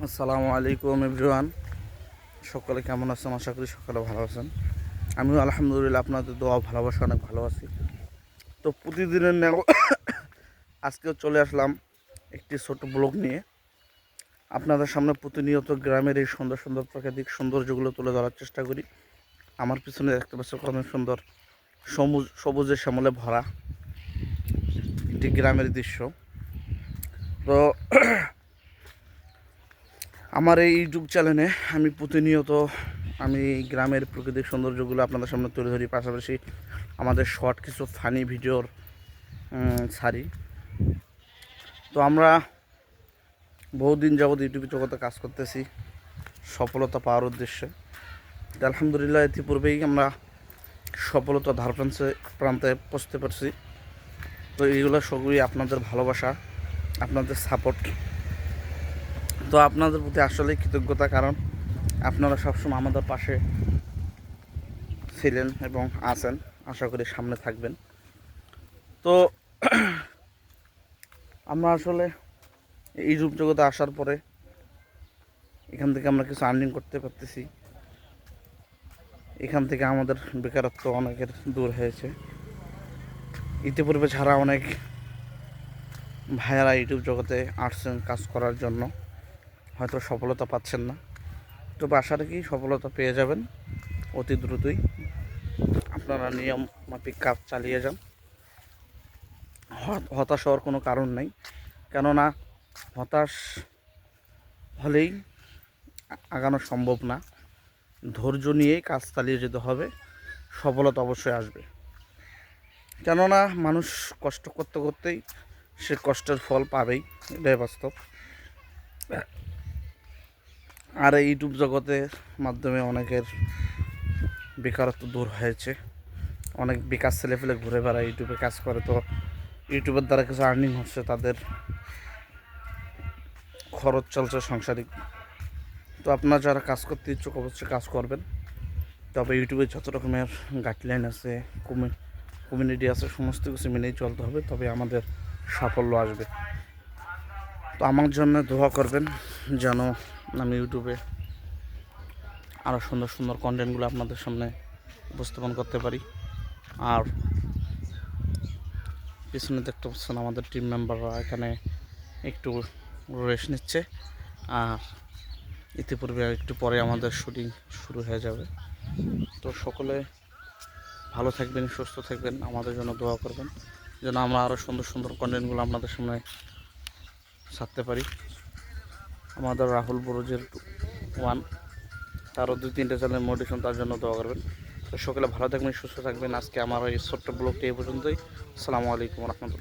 আসসালামু আলাইকুম এভরিওয়ান। সকলে কেমন আছেন? আশা করি সকলে ভালো আছেন। আমিও আলহামদুলিল্লাহ আপনাদের দোয়া ভালোবাসা অনেক ভালো আছি। তো প্রতিদিনের নেও আজকেও চলে আসলাম একটি ছোট ব্লগ নিয়ে। আপনাদের সামনে প্রতিনিয়ত গ্রামের এই সুন্দর সুন্দর প্রাকৃতিক সৌন্দর্যগুলো তুলে ধরার চেষ্টা করি। আমার পিছনে দেখতে পাচ্ছি কত সুন্দর সবুজে শ্যামলে ভরা একটি গ্রামের দৃশ্য। তো আমার এই ইউটিউব চ্যানেলে আমি প্রতিনিয়ত গ্রামের প্রাকৃতিক সৌন্দর্যগুলো আপনাদের সামনে তুলে ধরি, পাশাপাশি আমাদের শর্ট কিছু ফানি ভিডিওর ছাড়ি। তো আমরা বহুদিন যাবৎ ইউটিউব জগতে কাজ করতেছি সফলতা পাওয়ার উদ্দেশ্যে। তো আলহামদুলিল্লাহ ইতিপূর্বেই আমরা সফলতা প্রান্তে পৌঁছতে পারছি। তো এইগুলো সবই আপনাদের ভালোবাসা, আপনাদের সাপোর্ট। তো আপনাদের প্রতি আসলেই কৃতজ্ঞতা, কারণ আপনারা সবসময় আমাদের পাশে ছিলেন এবং আছেন, আশা করি সামনে থাকবেন। তো আমরা আসলে এই রূপ জগতে আসার পরে এখান থেকে আমরা কিছু আর্নিং করতে পারতেছি। এখান থেকে আমাদের বেকারত্ব অনেকের দূর হয়েছে। ইতিপূর্বে ছাড়া অনেক ভাইয়ারা ইউটিউব জগতে আসছেন কাজ করার জন্য, হয়তো সফলতা পাচ্ছেন না। তবে আশা রাখি সফলতা পেয়ে যাবেন অতি দ্রুতই। আপনারা নিয়ম মাফিক কাজ চালিয়ে যান, হতাশ হওয়ার কোনো কারণ নেই। কেননা হতাশ হলেই আগানো সম্ভব না। ধৈর্য নিয়েই কাজ চালিয়ে যেতে হবে, সফলতা অবশ্যই আসবে। কেননা মানুষ কষ্ট করতে করতেই সে কষ্টের ফল পাবেই, এটাই বাস্তব। আর এই ইউটিউব জগতের মাধ্যমে অনেকের বেকারত্ব দূর হয়েছে। অনেক বেকার ছেলেপেলে ঘুরে বেড়ায়, ইউটিউবে কাজ করে। তো ইউটিউবের দ্বারা কিছু আর্নিং হচ্ছে, তাদের খরচ চলছে সাংসারিক। তো আপনারা যারা কাজ করতে ইচ্ছুক অবশ্যই কাজ করবেন। তবে ইউটিউবে যত রকমের গাইডলাইন আছে, কমিউনিটি আছে, সমস্ত কিছু মেনেই চলতে হবে, তবে আমাদের সাফল্য আসবে। তো আমার জন্য দোয়া করবেন যেন আমি ইউটিউবে আরও সুন্দর সুন্দর কন্টেন্টগুলো আপনাদের সামনে উপস্থাপন করতে পারি। আর পিছনে দেখতে পাচ্ছেন আমাদের টিম মেম্বাররা এখানে একটু রেস্ট নিচ্ছে। আর ইতিপূর্বে একটু পরে আমাদের শুটিং শুরু হয়ে যাবে। তো সকলে ভালো থাকবেন, সুস্থ থাকবেন, আমাদের জন্য দোয়া করবেন যেন আমরা আরও সুন্দর সুন্দর কন্টেন্টগুলো আপনাদের সামনে ছাড়তে পারি। আমাদের রাহুল বরুজের 1, তারও 2-3টে চ্যানেল মোটিভেশন, তার জন্য দোয়া করবেন। তো সকলে ভালো থাকবেন, সুস্থ থাকবেন। আজকে আমার এই ছোট্ট ব্লগটি এই পর্যন্তই। আসসালামু আলাইকুম রহমতুল্লাহ।